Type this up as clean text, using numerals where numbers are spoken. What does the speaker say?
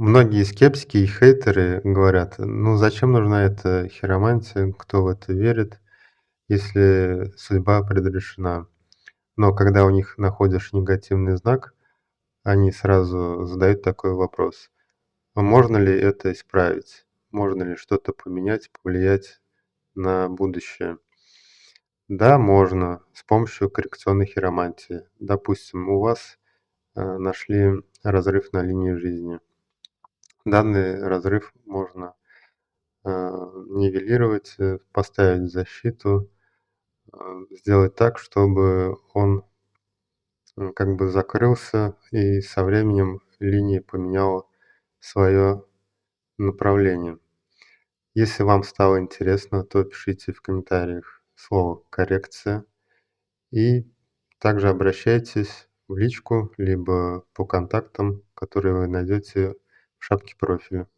Многие скептики и хейтеры говорят: "Ну зачем нужна эта хиромантия, кто в это верит, если судьба предрешена?" Но когда у них находишь негативный знак, они сразу задают такой вопрос: а можно ли это исправить? Можно ли что-то поменять, повлиять на будущее? Да, можно с помощью коррекционной хиромантии. Допустим, у вас, нашли разрыв на линии жизни. Данный разрыв можно нивелировать, поставить защиту, сделать так, чтобы он, как бы закрылся, и со временем линия поменяла свое направление. Если вам стало интересно, то пишите в комментариях слово "коррекция" и также обращайтесь в личку либо по контактам, которые вы найдете в шапке профиля.